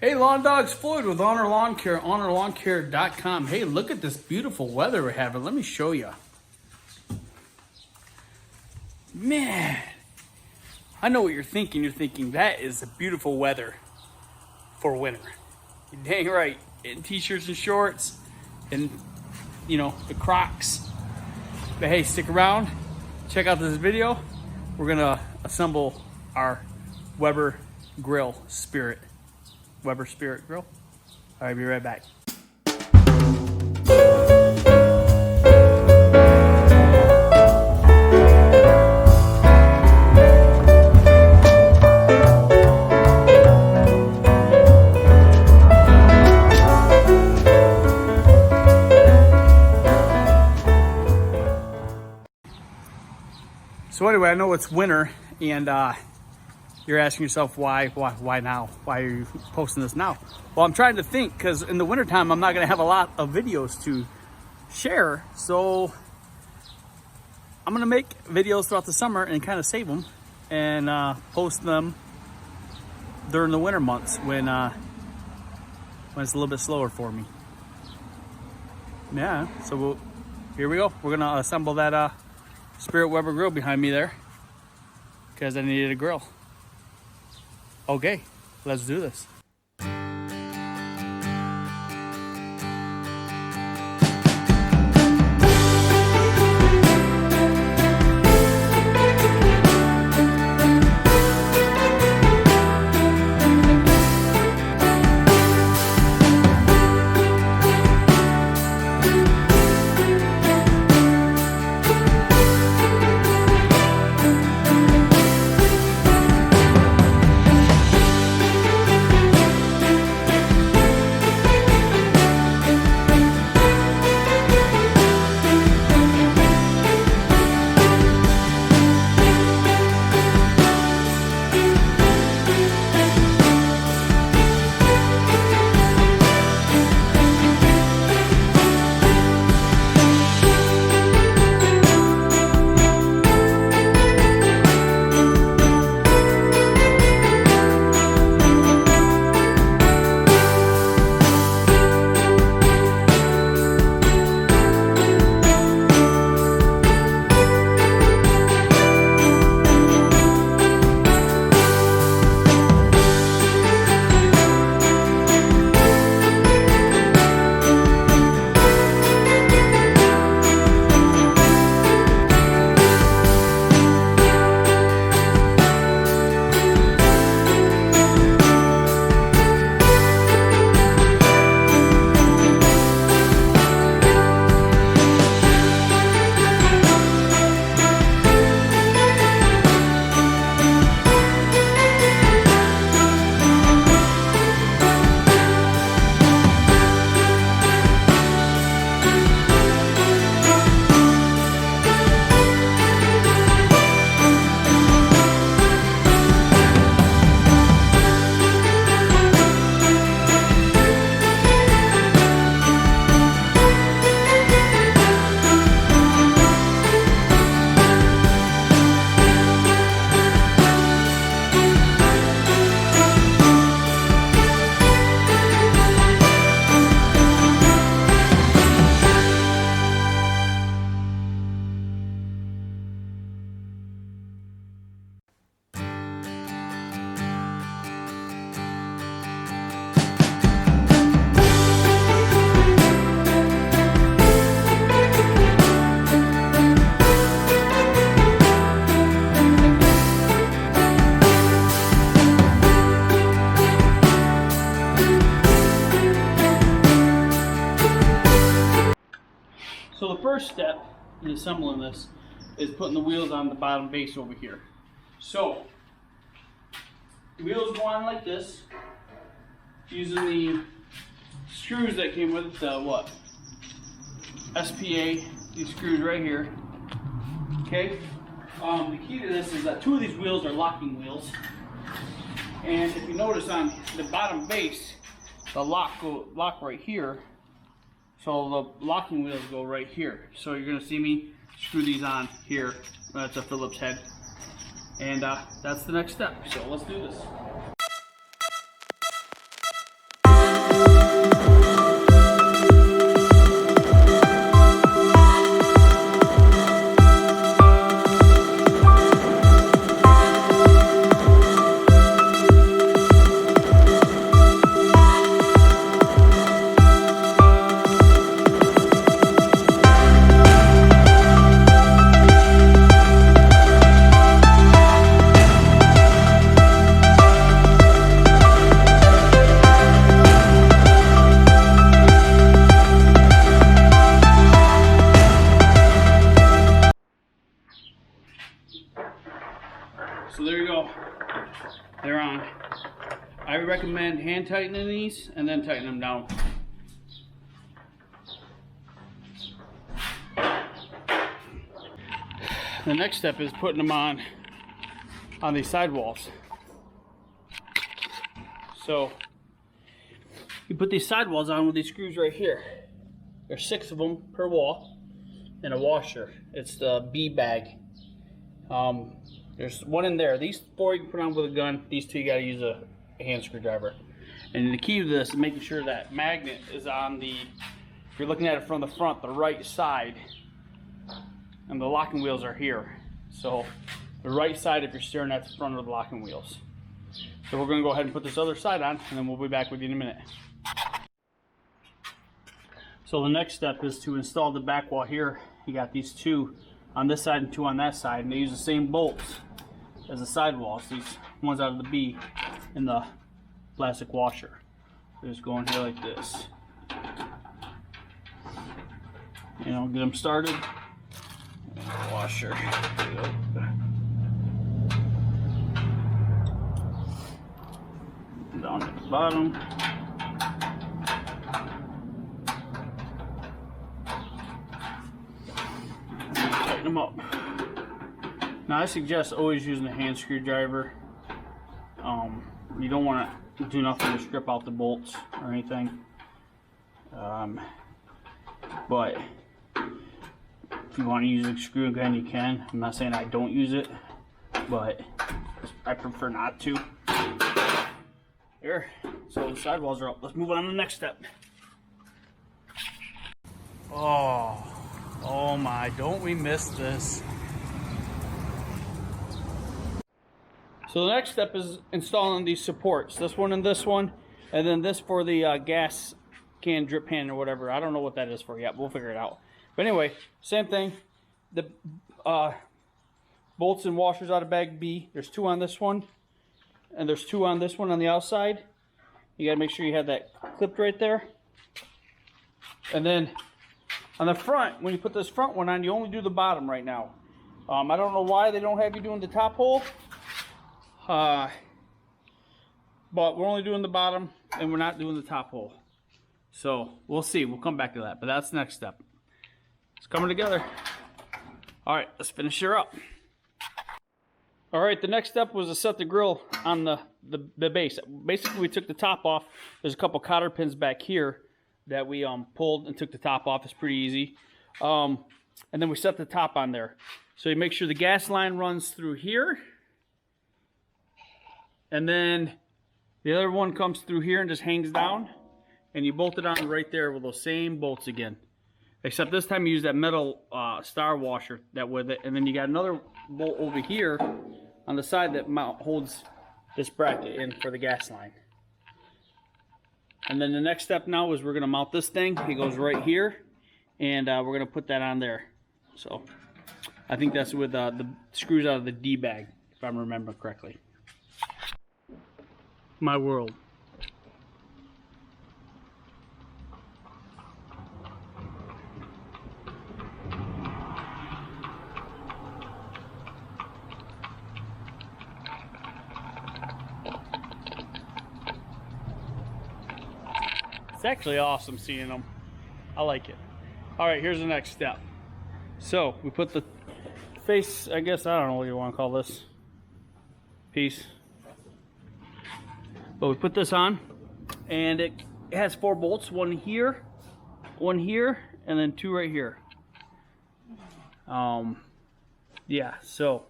Hey, Lawn Dogs, Floyd with Ulnar Lawn Care, UlnarLawnCare.com. Hey, look at this beautiful weather we're having. Let me show you. Man, I know what you're thinking. You're thinking that is a beautiful weather for winter. You're dang right. In t-shirts and shorts and, you know, the Crocs. But hey, stick around. Check out this video. We're going to assemble our Weber Grill Spirit. Weber Spirit Grill. All right, be right back. So anyway, I know it's winter, and you're asking yourself why now? Why are you posting this now? Well, I'm trying to think, because in the wintertime, I'm not going to have a lot of videos to share. So I'm going to make videos throughout the summer and kind of save them and post them during the winter months when it's a little bit slower for me. Yeah, so here we go. We're going to assemble that Spirit Weber grill behind me there because I needed a grill. Okay, let's do this. So the first step in assembling this is putting the wheels on the bottom base over here. So the wheels go on like this, using the screws that came with the SPA, these screws right here. Okay. The key to this is that two of these wheels are locking wheels, and if you notice on the bottom base, the lock right here. So the locking wheels go right here. So you're going to see me screw these on here. That's a Phillips head. And that's the next step. So let's do this. I recommend hand tightening these and then tighten them down. The next step is putting them on these sidewalls. So you put these sidewalls on with these screws right here. There's 6 of them per wall and a washer. It's the B bag. There's one in there. These 4 you can put on with a gun. These 2 you gotta use a hand screwdriver. And the key to this is making sure that magnet is on the, if you're looking at it from the front, the right side. And the locking wheels are here. So the right side, if you're steering at the front of the locking wheels. So we're gonna go ahead and put this other side on, and then we'll be back with you in a minute. So the next step is to install the back wall here. You got these 2 on this side and 2 on that side, and they use the same bolts as the sidewalls. These ones out of the B in the plastic washer. So just go in here like this. You know, get them started. Washer. There you go. Down at the bottom. Tighten them up. Now I suggest always using a hand screwdriver. You don't want to do nothing to strip out the bolts or anything. But if you want to use a screw gun, you can. I'm not saying I don't use it, but I prefer not to. Here, so the sidewalls are up. Let's move on to the next step. Oh my, don't we miss this. So the next step is installing these supports. This one and this one, and then this for the gas can drip pan or whatever. I don't know what that is for yet. We'll figure it out. But anyway, same thing. The bolts and washers out of bag B. There's 2 on this one, and there's 2 on this one on the outside. You gotta make sure you have that clipped right there. And then on the front, when you put this front one on, you only do the bottom right now. I don't know why they don't have you doing the top hole. But we're only doing the bottom, and we're not doing the top hole. So we'll see. We'll come back to that. But that's the next step. It's coming together. All right, let's finish her up. All right, the next step was to set the grill on the base. Basically, we took the top off. There's a couple cotter pins back here that we pulled and took the top off. It's pretty easy. And then we set the top on there. So you make sure the gas line runs through here. And then the other one comes through here and just hangs down. And you bolt it on right there with those same bolts again. Except this time you use that metal star washer that with it. And then you got another bolt over here on the side that holds this bracket in for the gas line. And then the next step now is we're going to mount this thing. It goes right here. And we're going to put that on there. So I think that's with the screws out of the D bag, if I'm remembering correctly. My world. It's actually awesome seeing them. I like it. All right, here's the next step. So we put the face, I guess, I don't know what you want to call this piece. But we put this on, and it has 4 bolts, one here, and then 2 right here. Yeah, so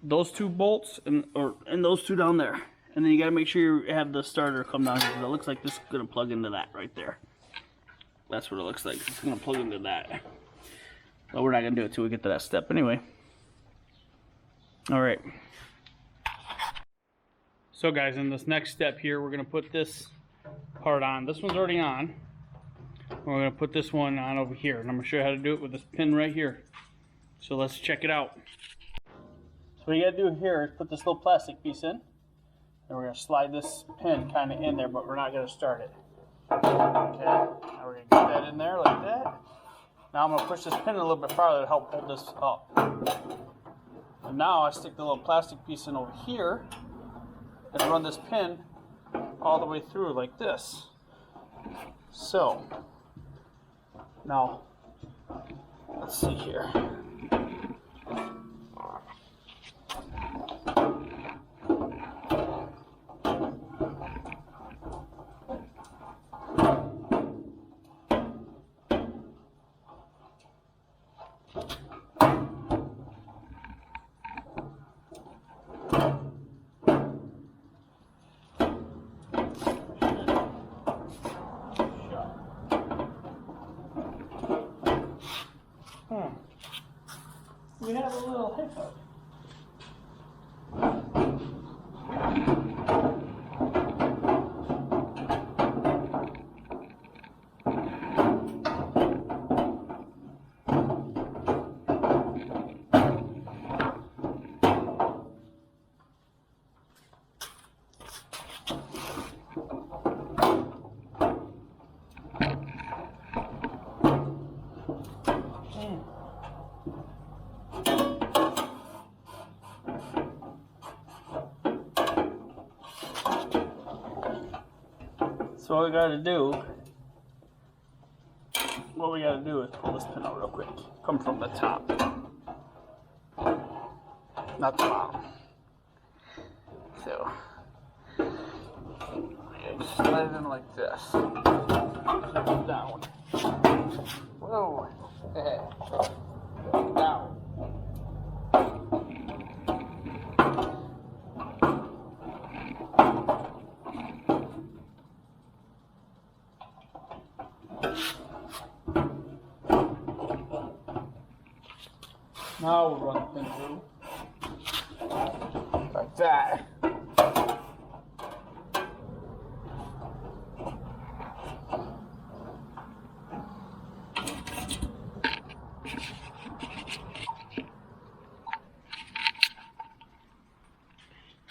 those 2 bolts and those 2 down there. And then you got to make sure you have the starter come down here, because it looks like this is going to plug into that right there. That's what it looks like. It's going to plug into that. But we're not going to do it until we get to that step anyway. All right. So guys, in this next step here, we're going to put this part on. This one's already on. We're going to put this one on over here. And I'm going to show you how to do it with this pin right here. So let's check it out. So what you got to do here is put this little plastic piece in. And we're going to slide this pin kind of in there, but we're not going to start it. Okay, now we're going to get that in there like that. Now I'm going to push this pin a little bit farther to help hold this up. And now I stick the little plastic piece in over here. and run this pin all the way through like this. So, now, let's see here. We have a little hiccup. So what we gotta do is pull this pin out real quick. Come from the top, not the bottom. So just slide it in like this. Down. Whoa. Down. Now we'll run the pin through like that.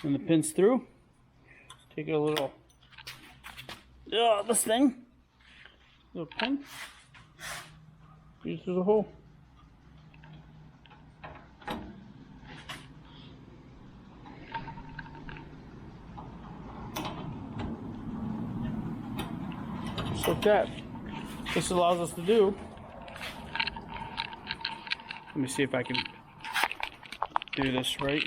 When the pin's through, take a little, this thing, little pin, use through the hole. Just like that. This allows us to do, let me see if I can do this right.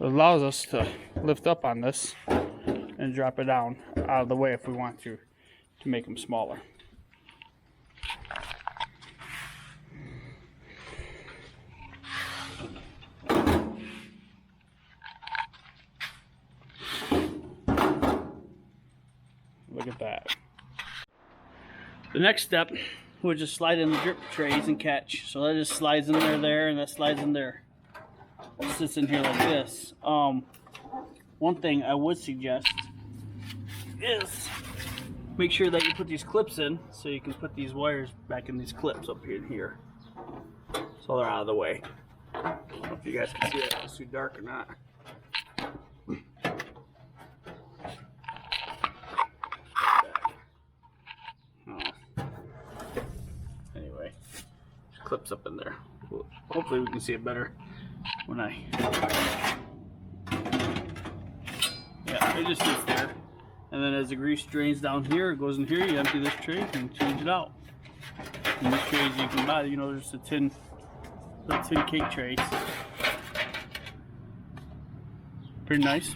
It allows us to lift up on this and drop it down out of the way if we want to make them smaller. Look at that. The next step, we'll just slide in the drip trays and catch. So that just slides in there, and that slides in there. It sits in here like this. One thing I would suggest is make sure that you put these clips in so you can put these wires back in these clips up here and here. So they're out of the way. I don't know if you guys can see that, it's too dark or not. Anyway, clips up in there. Hopefully we can see it better when it just sits there, and then as the grease drains down here, it goes in here. You empty this tray and change it out. And these trays you can buy, there's the tin cake trays. Pretty nice.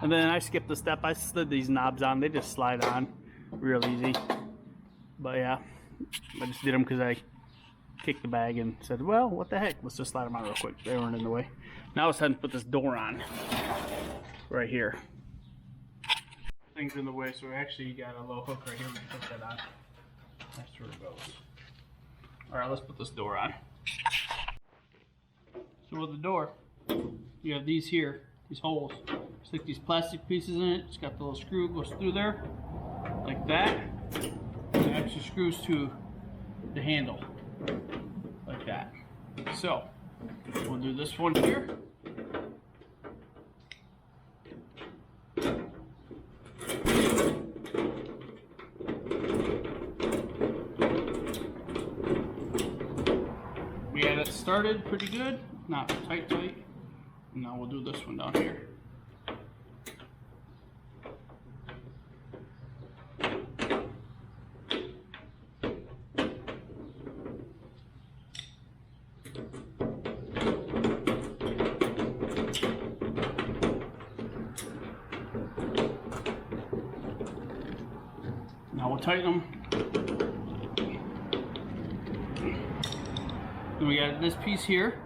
And then I skipped the step. I slid these knobs on. They just slide on real easy. But yeah, I just did them because I kicked the bag and said, well, what the heck, let's just slide them on real quick. They weren't in the way. Now it's time to put this door on right here. Things in the way, so we actually got a little hook right here. We can put that on. That's where it goes. Alright, let's put this door on. So with the door, you have these here, these holes. Stick these plastic pieces in it. It's got the little screw, goes through there like that. It actually screws to the handle like that. So we'll do this one here. We had it started pretty good, not tight. Now we'll do this one down here. tighten them. Then we got this piece here.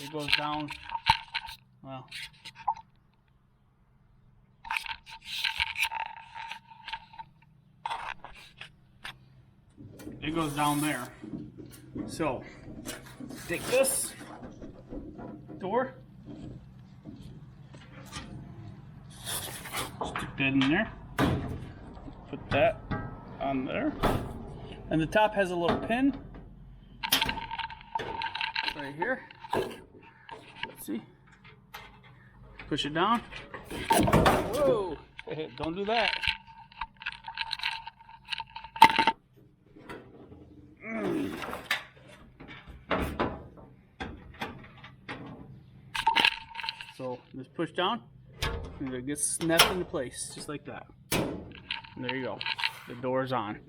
It goes down. Well, it goes down there. So take this door, stick that in there, put that on there, and the top has a little pin right here. See? Push it down. Whoa! Don't do that. So just push down, and it gets snapped into place, just like that. And there you go. The door's on.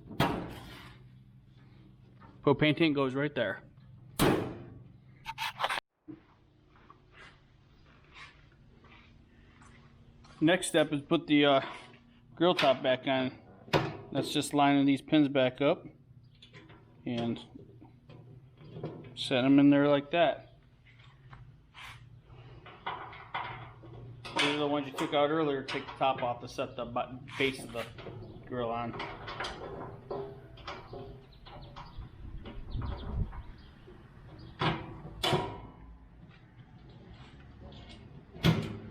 Propane tank goes right there. Next step is put the grill top back on. That's just lining these pins back up and set them in there like that. These are the ones you took out earlier. Take the top off to set the base of the grill on.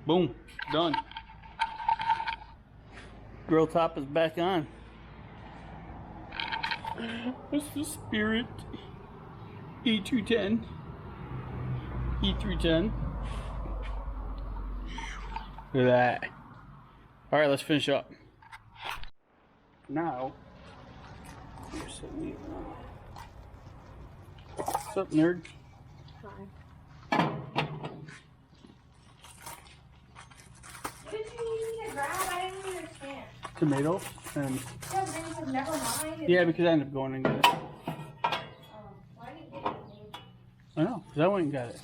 Boom, done. Grill top is back on. That's the Spirit E210, E310. Look at that. All right, let's finish up. Now, what's up, nerd? Hi. What did you need me to grab? I didn't understand. Tomatoes and. Yeah, but then you said never mind. Yeah, because I ended up going and got it. Why didn't you get it? I know, because I went and got it.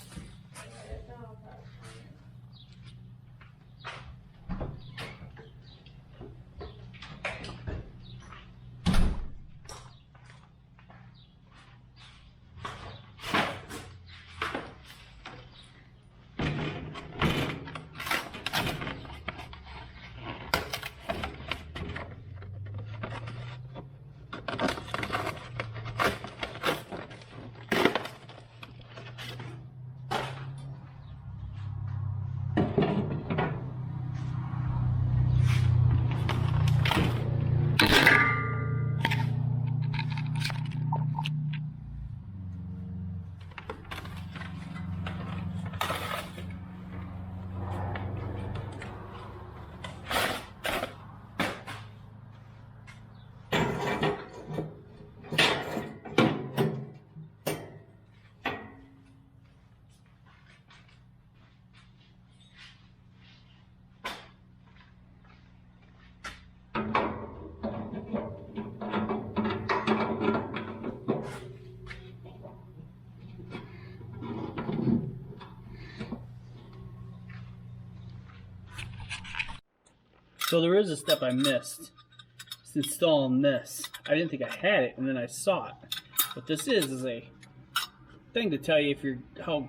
So there is a step I missed. It's installing this. I didn't think I had it, and then I saw it. What this is a thing to tell you if how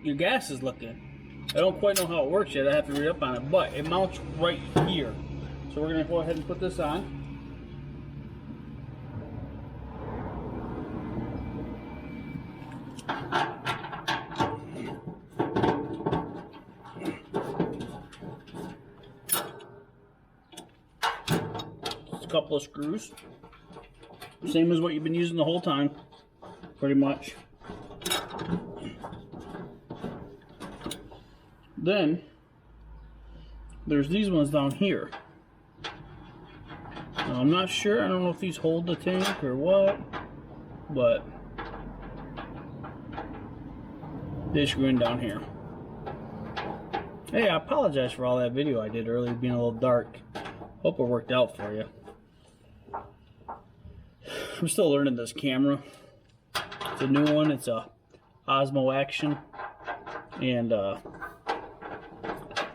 your gas is looking. I don't quite know how it works yet. I have to read up on it, but it mounts right here. So we're gonna go ahead and put this on. Couple of screws, same as what you've been using the whole time, pretty much. Then there's these ones down here. Now, I'm not sure, I don't know if these hold the tank or what, but they screw in down here. Hey, I apologize for all that video I did earlier being a little dark. Hope it worked out for you. I'm still learning this camera. It's a new one. It's a Osmo Action, and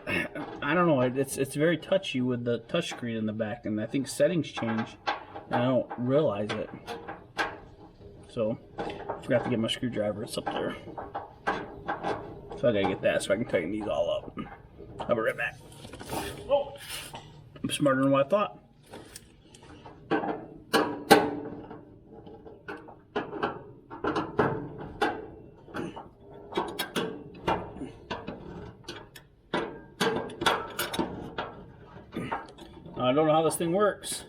I don't know. It's very touchy with the touchscreen in the back, and I think settings change, and I don't realize it. So I forgot to get my screwdriver. It's up there. So I gotta get that so I can tighten these all up. I'll be right back. Oh, I'm smarter than what I thought. I don't know how this thing works.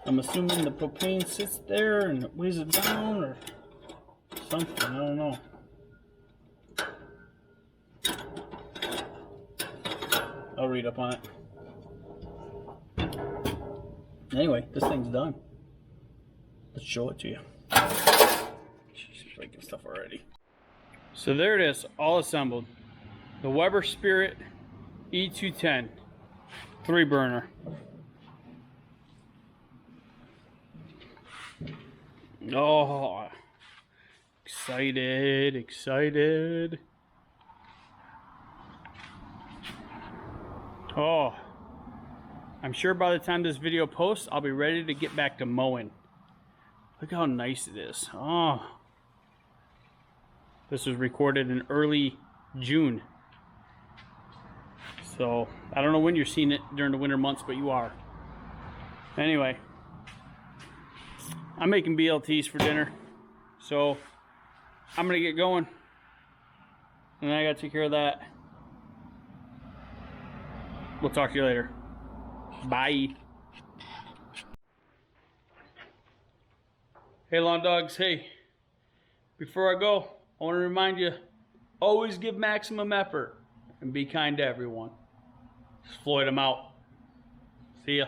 I'm assuming the propane sits there and it weighs it down or something. I don't know. I'll read up on it. Anyway, this thing's done. Let's show it to you. She's breaking stuff already. So there it is, all assembled. The Weber Spirit E210 3-burner. Oh, excited, excited. Oh, I'm sure by the time this video posts, I'll be ready to get back to mowing. Look how nice it is. Oh, this was recorded in early June. So, I don't know when you're seeing it during the winter months, but you are. Anyway, I'm making BLTs for dinner, so I'm gonna get going, and I gotta take care of that. We'll talk to you later. Bye. Hey lawn dogs, hey, before I go, I want to remind you, always give maximum effort and be kind to everyone. Floyd, I'm out. See ya.